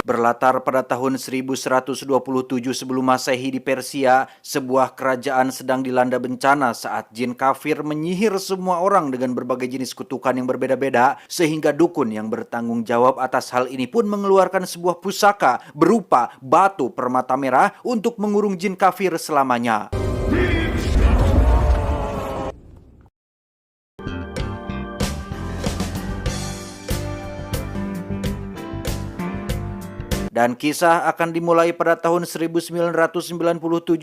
Berlatar pada tahun 1127 sebelum Masehi di Persia, sebuah kerajaan sedang dilanda bencana saat jin kafir menyihir semua orang dengan berbagai jenis kutukan yang berbeda-beda, sehingga dukun yang bertanggung jawab atas hal ini pun mengeluarkan sebuah pusaka berupa batu permata merah untuk mengurung jin kafir selamanya. Dan kisah akan dimulai pada tahun 1997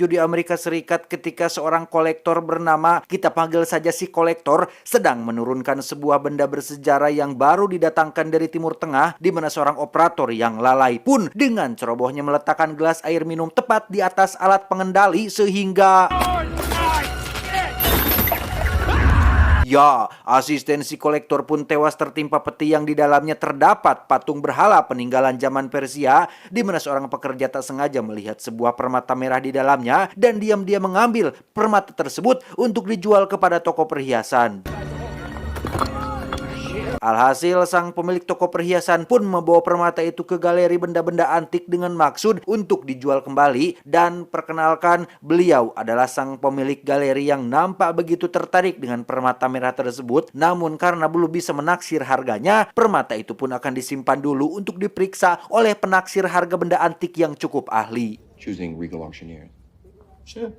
di Amerika Serikat ketika seorang kolektor bernama, kita panggil saja si kolektor, sedang menurunkan sebuah benda bersejarah yang baru didatangkan dari Timur Tengah, di mana seorang operator yang lalai pun dengan cerobohnya meletakkan gelas air minum tepat di atas alat pengendali sehingga... Ya, asistensi kolektor pun tewas tertimpa peti yang di dalamnya terdapat patung berhala peninggalan zaman Persia, di mana seorang pekerja tak sengaja melihat sebuah permata merah di dalamnya dan diam-diam mengambil permata tersebut untuk dijual kepada toko perhiasan. Alhasil, sang pemilik toko perhiasan pun membawa permata itu ke galeri benda-benda antik dengan maksud untuk dijual kembali. Dan perkenalkan, beliau adalah sang pemilik galeri yang nampak begitu tertarik dengan permata merah tersebut. Namun karena belum bisa menaksir harganya, permata itu pun akan disimpan dulu untuk diperiksa oleh penaksir harga benda antik yang cukup ahli. Choosing Regal Auctioneer. Sure.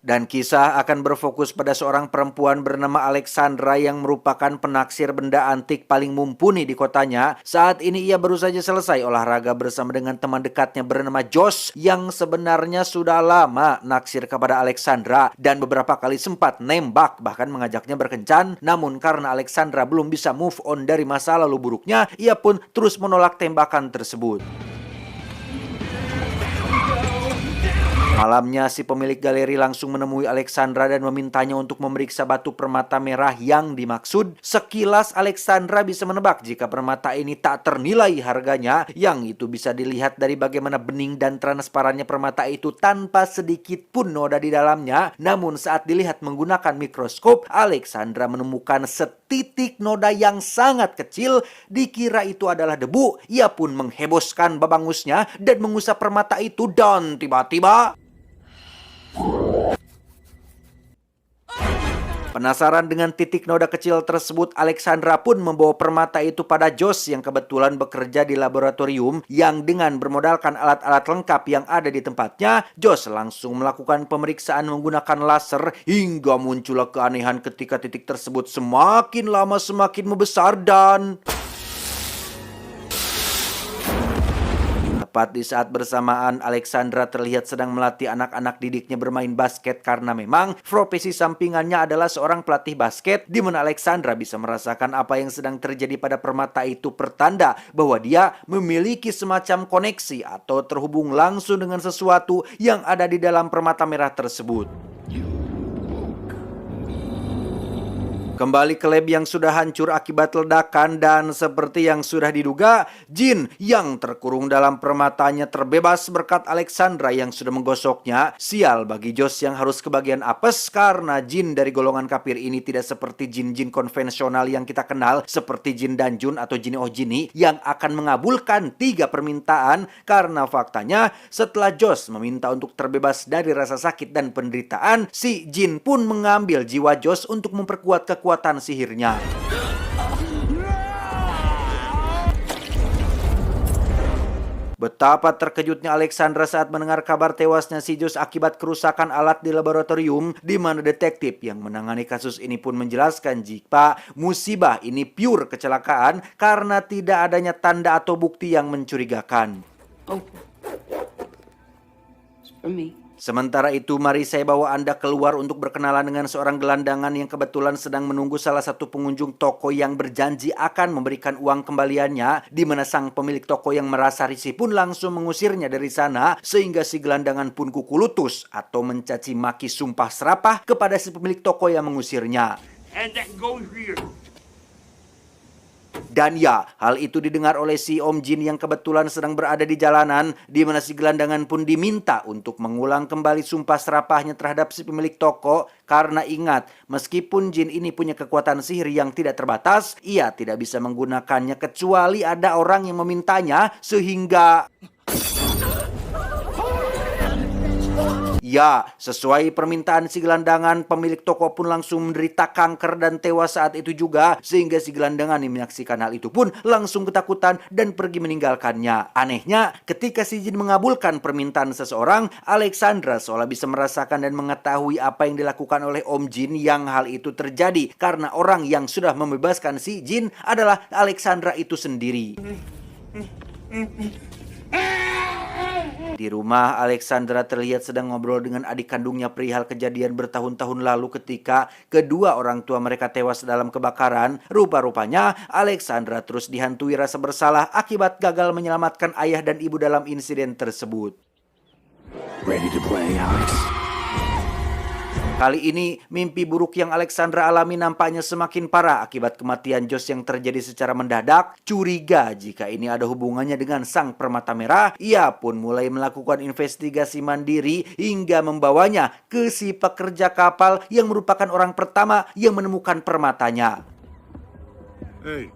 Dan kisah akan berfokus pada seorang perempuan bernama Alexandra yang merupakan penaksir benda antik paling mumpuni di kotanya. Saat ini ia baru saja selesai olahraga bersama dengan teman dekatnya bernama Josh yang sebenarnya sudah lama naksir kepada Alexandra dan beberapa kali sempat nembak bahkan mengajaknya berkencan. Namun karena Alexandra belum bisa move on dari masa lalu buruknya, ia pun terus menolak tembakan tersebut. Malamnya, si pemilik galeri langsung menemui Alexandra dan memintanya untuk memeriksa batu permata merah yang dimaksud. Sekilas Alexandra bisa menebak jika permata ini tak ternilai harganya, yang itu bisa dilihat dari bagaimana bening dan transparannya permata itu tanpa sedikit pun noda di dalamnya. Namun saat dilihat menggunakan mikroskop, Alexandra menemukan setitik noda yang sangat kecil. Dikira itu adalah debu. Ia pun menghembuskan babangusnya dan mengusap permata itu dan tiba-tiba... Penasaran dengan titik noda kecil tersebut, Alexandra pun membawa permata itu pada Josh yang kebetulan bekerja di laboratorium, yang dengan bermodalkan alat-alat lengkap yang ada di tempatnya, Josh langsung melakukan pemeriksaan menggunakan laser hingga muncullah keanehan ketika titik tersebut semakin lama semakin membesar dan... Tepat di saat bersamaan, Alexandra terlihat sedang melatih anak-anak didiknya bermain basket karena memang profesi sampingannya adalah seorang pelatih basket, di mana Alexandra bisa merasakan apa yang sedang terjadi pada permata itu, pertanda bahwa dia memiliki semacam koneksi atau terhubung langsung dengan sesuatu yang ada di dalam permata merah tersebut. Kembali ke lab yang sudah hancur akibat ledakan dan seperti yang sudah diduga, jin yang terkurung dalam permatanya terbebas berkat Alexandra yang sudah menggosoknya. Sial bagi Josh yang harus kebagian apes karena jin dari golongan kafir ini tidak seperti jin-jin konvensional yang kita kenal seperti jin Danjun atau jin Ojini yang akan mengabulkan 3 permintaan, karena faktanya setelah Josh meminta untuk terbebas dari rasa sakit dan penderitaan, si jin pun mengambil jiwa Josh untuk memperkuat kekuatan sihirnya. Betapa terkejutnya Alexandra saat mendengar kabar tewasnya si Josh akibat kerusakan alat di laboratorium, di mana detektif yang menangani kasus ini pun menjelaskan jika musibah ini pure kecelakaan karena tidak adanya tanda atau bukti yang mencurigakan. Oh. It's for me. Sementara itu, mari saya bawa Anda keluar untuk berkenalan dengan seorang gelandangan yang kebetulan sedang menunggu salah satu pengunjung toko yang berjanji akan memberikan uang kembaliannya, di mana sang pemilik toko yang merasa risih pun langsung mengusirnya dari sana, sehingga si gelandangan pun kuku lutus atau mencaci maki sumpah serapah kepada si pemilik toko yang mengusirnya. And that goes here. Dan ya, hal itu didengar oleh si Om Jin yang kebetulan sedang berada di jalanan, di mana si gelandangan pun diminta untuk mengulang kembali sumpah serapahnya terhadap si pemilik toko. Karena ingat, meskipun Jin ini punya kekuatan sihir yang tidak terbatas, ia tidak bisa menggunakannya kecuali ada orang yang memintanya, sehingga... Ya, sesuai permintaan si gelandangan, pemilik toko pun langsung menderita kanker dan tewas saat itu juga, sehingga si gelandangan yang menyaksikan hal itu pun langsung ketakutan dan pergi meninggalkannya. Anehnya, ketika si Jin mengabulkan permintaan seseorang, Alexandra seolah bisa merasakan dan mengetahui apa yang dilakukan oleh Om Jin, yang hal itu terjadi karena orang yang sudah membebaskan si Jin adalah Alexandra itu sendiri. Di rumah, Alexandra terlihat sedang ngobrol dengan adik kandungnya perihal kejadian bertahun-tahun lalu ketika kedua orang tua mereka tewas dalam kebakaran. Rupa-rupanya, Alexandra terus dihantui rasa bersalah akibat gagal menyelamatkan ayah dan ibu dalam insiden tersebut. Ready to play, Alex? Kali ini, mimpi buruk yang Alexandra alami nampaknya semakin parah akibat kematian Josh yang terjadi secara mendadak. Curiga jika ini ada hubungannya dengan sang permata merah, ia pun mulai melakukan investigasi mandiri hingga membawanya ke si pekerja kapal yang merupakan orang pertama yang menemukan permatanya. Hey,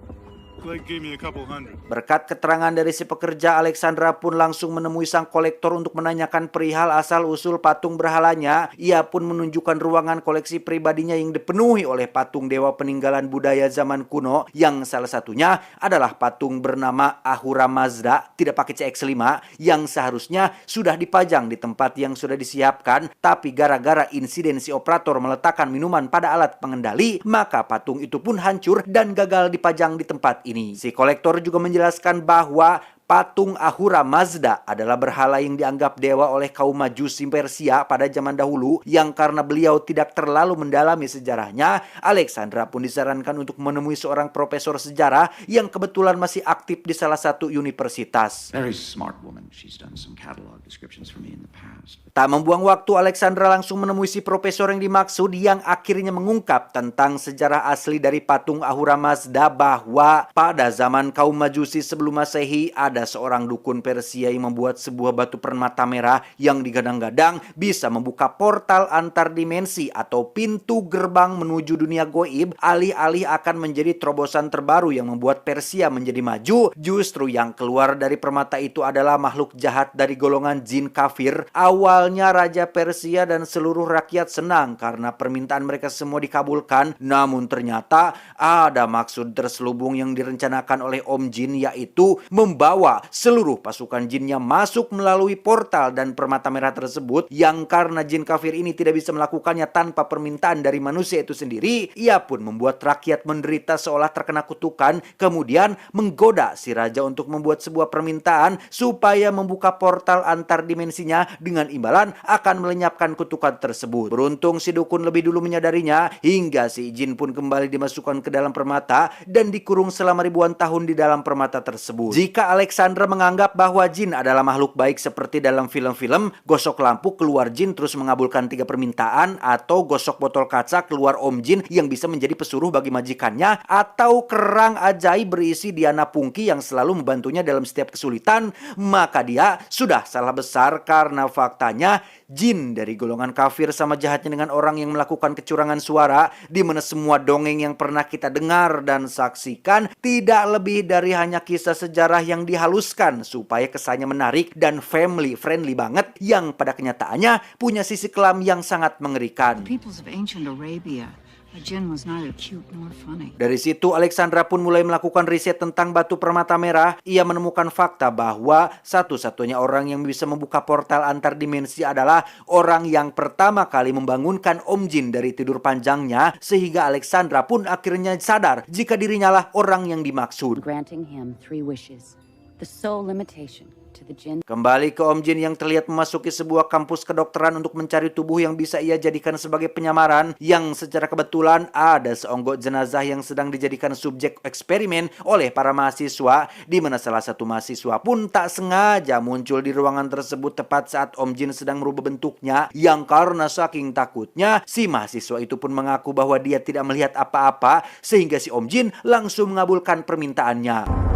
Blake gave me a couple hundred. Berkat keterangan dari si pekerja, Alexandra pun langsung menemui sang kolektor untuk menanyakan perihal asal-usul patung berhalanya. Ia pun menunjukkan ruangan koleksi pribadinya yang dipenuhi oleh patung dewa peninggalan budaya zaman kuno, yang salah satunya adalah patung bernama Ahura Mazda, tidak pakai CX-5, yang seharusnya sudah dipajang di tempat yang sudah disiapkan, tapi gara-gara insiden si operator meletakkan minuman pada alat pengendali, maka patung itu pun hancur dan gagal dipajang di tempat ini. Si kolektor juga menjelaskan bahwa patung Ahura Mazda adalah berhala yang dianggap dewa oleh kaum Majusi Persia pada zaman dahulu, yang karena beliau tidak terlalu mendalami sejarahnya, Alexandra pun disarankan untuk menemui seorang profesor sejarah yang kebetulan masih aktif di salah satu universitas. Very smart woman. She's done some catalog descriptions for me in the past. Tak membuang waktu, Alexandra langsung menemui si profesor yang dimaksud, yang akhirnya mengungkap tentang sejarah asli dari patung Ahura Mazda, bahwa pada zaman kaum Majusi sebelum Masehi ada seorang dukun Persia yang membuat sebuah batu permata merah yang digadang-gadang bisa membuka portal antar dimensi atau pintu gerbang menuju dunia goib, alih-alih akan menjadi terobosan terbaru yang membuat Persia menjadi maju. Justru yang keluar dari permata itu adalah makhluk jahat dari golongan jin kafir. Awalnya Raja Persia dan seluruh rakyat senang karena permintaan mereka semua dikabulkan, namun ternyata ada maksud terselubung yang direncanakan oleh Om Jin, yaitu membawa seluruh pasukan jinnya masuk melalui portal dan permata merah tersebut, yang karena jin kafir ini tidak bisa melakukannya tanpa permintaan dari manusia itu sendiri, ia pun membuat rakyat menderita seolah terkena kutukan, kemudian menggoda si raja untuk membuat sebuah permintaan supaya membuka portal antar dimensinya, dengan imbalan akan melenyapkan kutukan tersebut. Beruntung si dukun lebih dulu menyadarinya, hingga si jin pun kembali dimasukkan ke dalam permata dan dikurung selama ribuan tahun di dalam permata tersebut. Jika Alexandra menganggap bahwa jin adalah makhluk baik seperti dalam film-film, gosok lampu keluar jin terus mengabulkan 3 permintaan, atau gosok botol kaca keluar Om Jin yang bisa menjadi pesuruh bagi majikannya, atau kerang ajaib berisi Diana Pungki yang selalu membantunya dalam setiap kesulitan, maka dia sudah salah besar, karena faktanya jin dari golongan kafir sama jahatnya dengan orang yang melakukan kecurangan suara, di mana semua dongeng yang pernah kita dengar dan saksikan tidak lebih dari hanya kisah sejarah yang dihaluskan supaya kesannya menarik dan family friendly banget, yang pada kenyataannya punya sisi kelam yang sangat mengerikan. Peoples of ancient Arabia, a jinn was neither cute nor funny. Dari situ Alexandra pun mulai melakukan riset tentang batu permata merah. Ia menemukan fakta bahwa satu-satunya orang yang bisa membuka portal antar dimensi adalah orang yang pertama kali membangunkan Om Jin dari tidur panjangnya, sehingga Alexandra pun akhirnya sadar jika dirinya lah orang yang dimaksud. Granting him 3 wishes. The sole limitation to the Jinn. Kembali ke Om Jin yang terlihat memasuki sebuah kampus kedokteran untuk mencari tubuh yang bisa ia jadikan sebagai penyamaran, yang secara kebetulan ada seonggok jenazah yang sedang dijadikan subjek eksperimen oleh para mahasiswa, di mana salah satu mahasiswa pun tak sengaja muncul di ruangan tersebut tepat saat Om Jin sedang merubah bentuknya, yang karena saking takutnya si mahasiswa itu pun mengaku bahwa dia tidak melihat apa-apa, sehingga si Om Jin langsung mengabulkan permintaannya.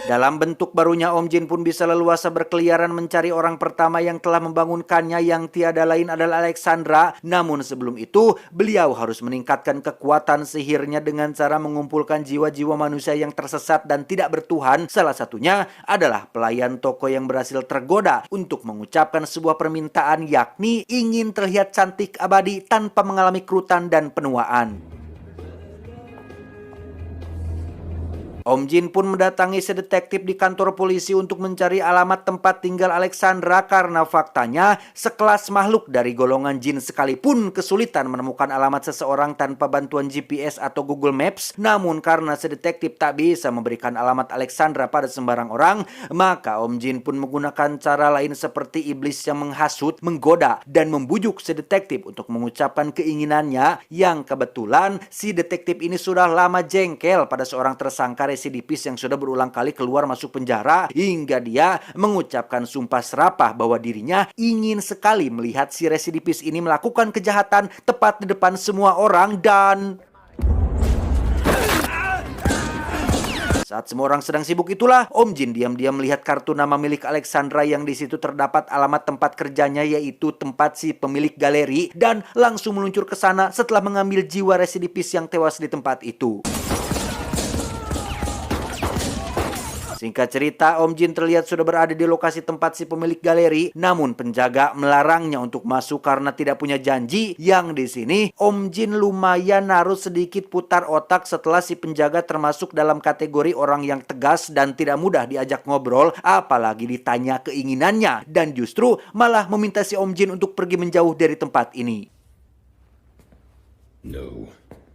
Dalam bentuk barunya, Om Jin pun bisa leluasa berkeliaran mencari orang pertama yang telah membangunkannya, yang tiada lain adalah Alexandra. Namun sebelum itu, beliau harus meningkatkan kekuatan sihirnya dengan cara mengumpulkan jiwa-jiwa manusia yang tersesat dan tidak bertuhan. Salah satunya adalah pelayan toko yang berhasil tergoda untuk mengucapkan sebuah permintaan, yakni ingin terlihat cantik abadi tanpa mengalami kerutan dan penuaan. Om Jin pun mendatangi si detektif di kantor polisi untuk mencari alamat tempat tinggal Alexandra, karena faktanya sekelas makhluk dari golongan jin sekalipun kesulitan menemukan alamat seseorang tanpa bantuan GPS atau Google Maps. Namun karena si detektif tak bisa memberikan alamat Alexandra pada sembarang orang, maka Om Jin pun menggunakan cara lain seperti iblis yang menghasut, menggoda, dan membujuk si detektif untuk mengucapkan keinginannya, yang kebetulan si detektif ini sudah lama jengkel pada seorang tersangka residipis yang sudah berulang kali keluar masuk penjara, hingga dia mengucapkan sumpah serapah bahwa dirinya ingin sekali melihat si residipis ini melakukan kejahatan tepat di depan semua orang. Dan saat semua orang sedang sibuk itulah, Om Jin diam-diam melihat kartu nama milik Alexandra yang di situ terdapat alamat tempat kerjanya, yaitu tempat si pemilik galeri, dan langsung meluncur ke sana setelah mengambil jiwa residipis yang tewas di tempat itu. Singkat cerita, Om Jin terlihat sudah berada di lokasi tempat si pemilik galeri, namun penjaga melarangnya untuk masuk karena tidak punya janji. Yang di sini, Om Jin lumayan harus sedikit putar otak setelah si penjaga termasuk dalam kategori orang yang tegas dan tidak mudah diajak ngobrol, apalagi ditanya keinginannya, dan justru malah meminta si Om Jin untuk pergi menjauh dari tempat ini. No.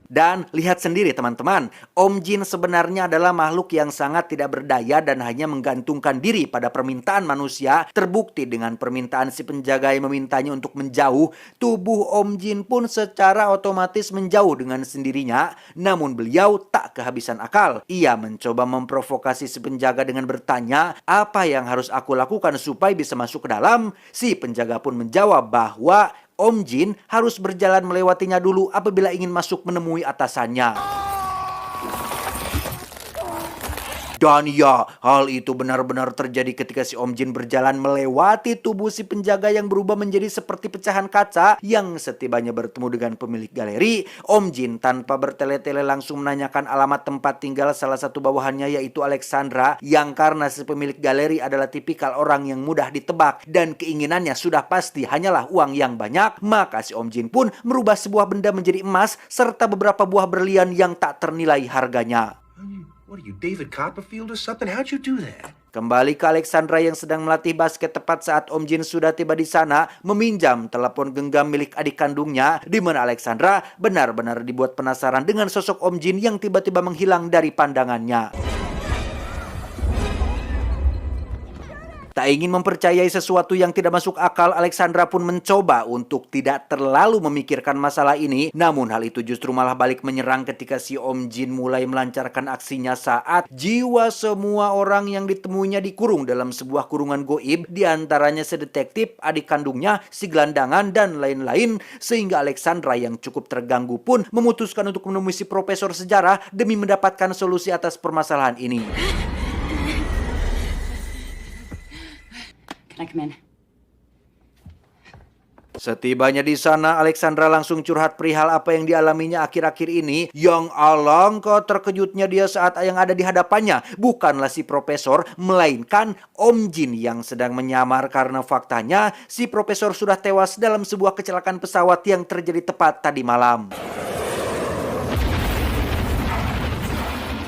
Dan lihat sendiri teman-teman, Om Jin sebenarnya adalah makhluk yang sangat tidak berdaya dan hanya menggantungkan diri pada permintaan manusia. Terbukti dengan permintaan si penjaga yang memintanya untuk menjauh, tubuh Om Jin pun secara otomatis menjauh dengan sendirinya. Namun beliau tak kehabisan akal. Ia mencoba memprovokasi si penjaga dengan bertanya, apa yang harus aku lakukan supaya bisa masuk ke dalam? Si penjaga pun menjawab bahwa Om Jin harus berjalan melewatinya dulu apabila ingin masuk menemui atasannya. Dan ya, hal itu benar-benar terjadi ketika si Om Jin berjalan melewati tubuh si penjaga yang berubah menjadi seperti pecahan kaca. Yang setibanya bertemu dengan pemilik galeri, Om Jin tanpa bertele-tele langsung menanyakan alamat tempat tinggal salah satu bawahannya, yaitu Alexandra, yang karena si pemilik galeri adalah tipikal orang yang mudah ditebak dan keinginannya sudah pasti hanyalah uang yang banyak, maka si Om Jin pun merubah sebuah benda menjadi emas serta beberapa buah berlian yang tak ternilai harganya. What are you, David Copperfield or something? How'd you do that? Kembali ke Alexandra yang sedang melatih basket tepat saat Om Jin sudah tiba di sana, meminjam telepon genggam milik adik kandungnya, di mana Alexandra benar-benar dibuat penasaran dengan sosok Om Jin yang tiba-tiba menghilang dari pandangannya. Tak ingin mempercayai sesuatu yang tidak masuk akal, Alexandra pun mencoba untuk tidak terlalu memikirkan masalah ini. Namun hal itu justru malah balik menyerang ketika si Om Jin mulai melancarkan aksinya saat jiwa semua orang yang ditemuinya dikurung dalam sebuah kurungan goib, diantaranya si detektif, adik kandungnya, si gelandangan, dan lain-lain. Sehingga Alexandra yang cukup terganggu pun memutuskan untuk menemui si profesor sejarah demi mendapatkan solusi atas permasalahan ini. Can I come in? Setibanya di sana, Alexandra langsung curhat perihal apa yang dialaminya akhir-akhir ini. Yang alangkah terkejutnya dia saat yang ada di hadapannya bukanlah si profesor, melainkan Om Jin yang sedang menyamar, karena faktanya si profesor sudah tewas dalam sebuah kecelakaan pesawat yang terjadi tepat tadi malam.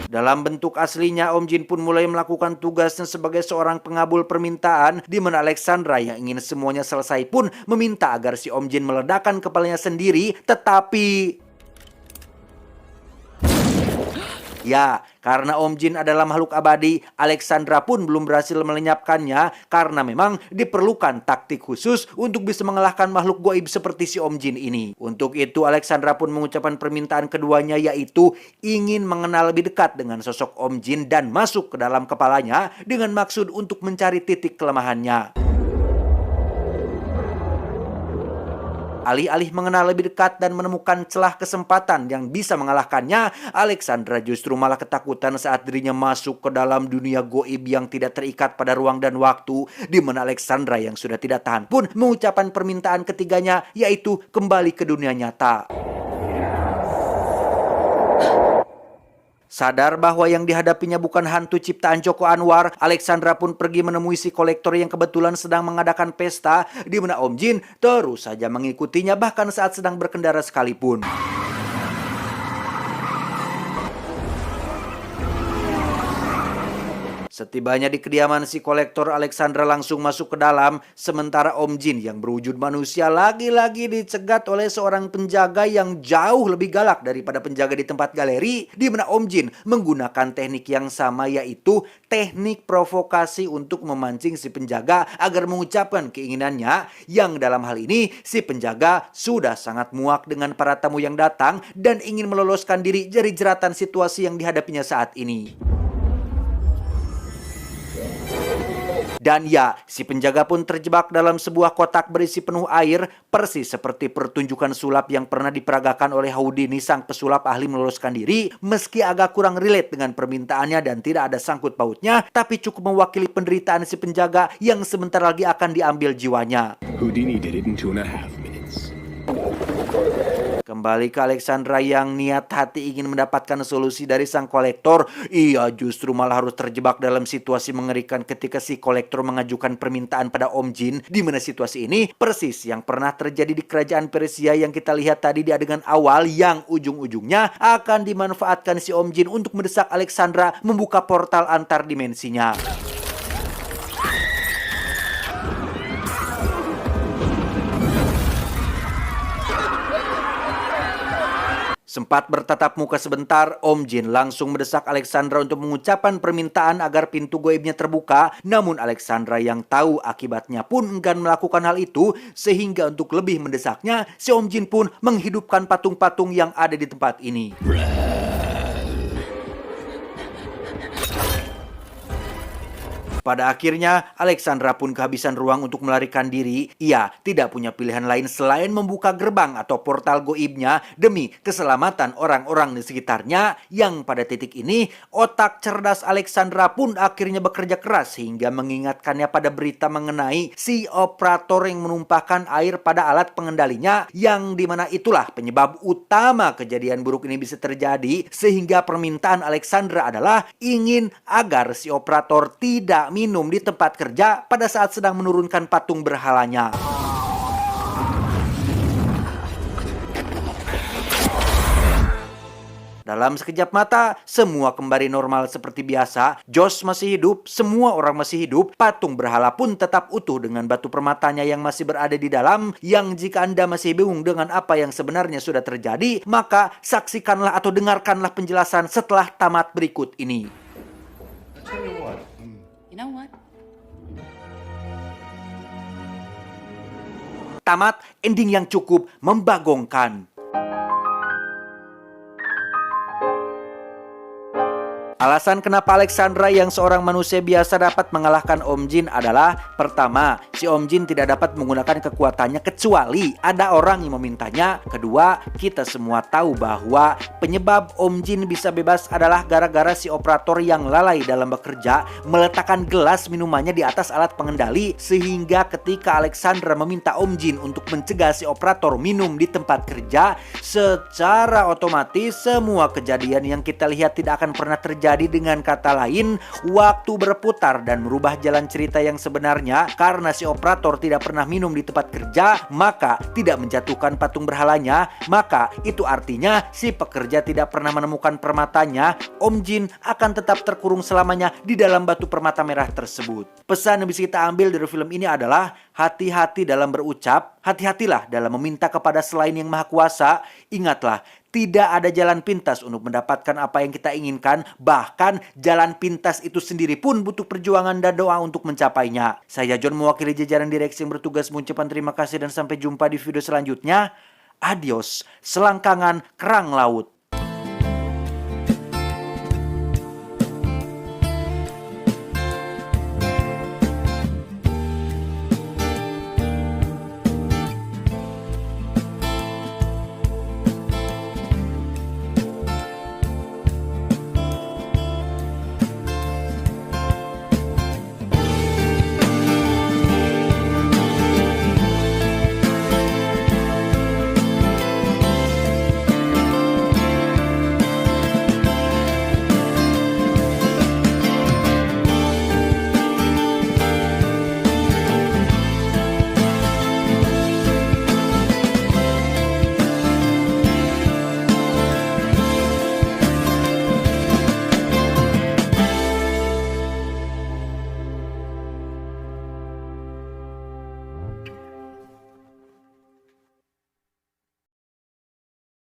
Dalam bentuk aslinya, Om Jin pun mulai melakukan tugasnya sebagai seorang pengabul permintaan, di mana Alexandra yang ingin semuanya selesai pun meminta agar si Om Jin meledakkan kepalanya sendiri, tetapi Ya, karena Om Jin adalah makhluk abadi, Alexandra pun belum berhasil melenyapkannya karena memang diperlukan taktik khusus untuk bisa mengalahkan makhluk goib seperti si Om Jin ini. Untuk itu Alexandra pun mengucapkan permintaan keduanya, yaitu ingin mengenal lebih dekat dengan sosok Om Jin dan masuk ke dalam kepalanya dengan maksud untuk mencari titik kelemahannya. Alih-alih mengenal lebih dekat dan menemukan celah kesempatan yang bisa mengalahkannya, Alexandra justru malah ketakutan saat dirinya masuk ke dalam dunia goib yang tidak terikat pada ruang dan waktu, di mana Alexandra yang sudah tidak tahan pun mengucapkan permintaan ketiganya, yaitu kembali ke dunia nyata. Sadar bahwa yang dihadapinya bukan hantu ciptaan Joko Anwar, Alexandra pun pergi menemui si kolektor yang kebetulan sedang mengadakan pesta, di mana Om Jin terus saja mengikutinya bahkan saat sedang berkendara sekalipun. Setibanya di kediaman si kolektor, Alexandra langsung masuk ke dalam, sementara Om Jin yang berwujud manusia lagi-lagi dicegat oleh seorang penjaga yang jauh lebih galak daripada penjaga di tempat galeri, di mana Om Jin menggunakan teknik yang sama, yaitu teknik provokasi untuk memancing si penjaga agar mengucapkan keinginannya, yang dalam hal ini si penjaga sudah sangat muak dengan para tamu yang datang dan ingin meloloskan diri dari jeratan situasi yang dihadapinya saat ini. Dan ya, si penjaga pun terjebak dalam sebuah kotak berisi penuh air, persis seperti pertunjukan sulap yang pernah diperagakan oleh Houdini, sang pesulap ahli meloloskan diri. Meski agak kurang relate dengan permintaannya dan tidak ada sangkut pautnya, tapi cukup mewakili penderitaan si penjaga yang sebentar lagi akan diambil jiwanya. Houdini did it in 2.5 minutes. Kembali ke Alexandra yang niat hati ingin mendapatkan solusi dari sang kolektor, ia justru malah harus terjebak dalam situasi mengerikan ketika si kolektor mengajukan permintaan pada Om Jin, di mana situasi ini persis yang pernah terjadi di kerajaan Persia yang kita lihat tadi di adegan awal, yang ujung-ujungnya akan dimanfaatkan si Om Jin untuk mendesak Alexandra membuka portal antar dimensinya. Sempat bertatap muka sebentar, Om Jin langsung mendesak Alexandra untuk mengucapkan permintaan agar pintu goibnya terbuka. Namun Alexandra yang tahu akibatnya pun enggan melakukan hal itu, sehingga untuk lebih mendesaknya, si Om Jin pun menghidupkan patung-patung yang ada di tempat ini. Pada akhirnya, Alexandra pun kehabisan ruang untuk melarikan diri. Ia tidak punya pilihan lain selain membuka gerbang atau portal goibnya demi keselamatan orang-orang di sekitarnya, yang pada titik ini, otak cerdas Alexandra pun akhirnya bekerja keras sehingga mengingatkannya pada berita mengenai si operator yang menumpahkan air pada alat pengendalinya, yang dimana itulah penyebab utama kejadian buruk ini bisa terjadi, sehingga permintaan Alexandra adalah ingin agar si operator tidak minum di tempat kerja pada saat sedang menurunkan patung berhalanya. Dalam sekejap mata, semua kembali normal seperti biasa. Josh masih hidup, semua orang masih hidup. Patung berhala pun tetap utuh dengan batu permatanya yang masih berada di dalam. Yang jika Anda masih bingung dengan apa yang sebenarnya sudah terjadi, maka saksikanlah atau dengarkanlah penjelasan setelah tamat berikut ini. You know what? Tamat, ending yang cukup membagongkan. Alasan kenapa Alexandra yang seorang manusia biasa dapat mengalahkan Om Jin adalah, pertama, si Om Jin tidak dapat menggunakan kekuatannya kecuali ada orang yang memintanya. Kedua, kita semua tahu bahwa penyebab Om Jin bisa bebas adalah gara-gara si operator yang lalai dalam bekerja meletakkan gelas minumannya di atas alat pengendali, sehingga ketika Alexandra meminta Om Jin untuk mencegah si operator minum di tempat kerja, secara otomatis semua kejadian yang kita lihat tidak akan pernah terjadi. Dengan kata lain, waktu berputar dan merubah jalan cerita yang sebenarnya. Karena si operator tidak pernah minum di tempat kerja, maka tidak menjatuhkan patung berhalanya. Maka itu artinya si pekerja tidak pernah menemukan permatanya. Om Jin akan tetap terkurung selamanya di dalam batu permata merah tersebut. Pesan yang bisa kita ambil dari film ini adalah hati-hati dalam berucap, hati-hatilah dalam meminta kepada selain yang maha kuasa. Ingatlah, Tidak ada jalan pintas untuk mendapatkan apa yang kita inginkan, bahkan jalan pintas itu sendiri pun butuh perjuangan dan doa untuk mencapainya. Saya John mewakili jajaran direksi yang bertugas mengucapkan terima kasih dan sampai jumpa di video selanjutnya. Adios, selangkangan kerang laut.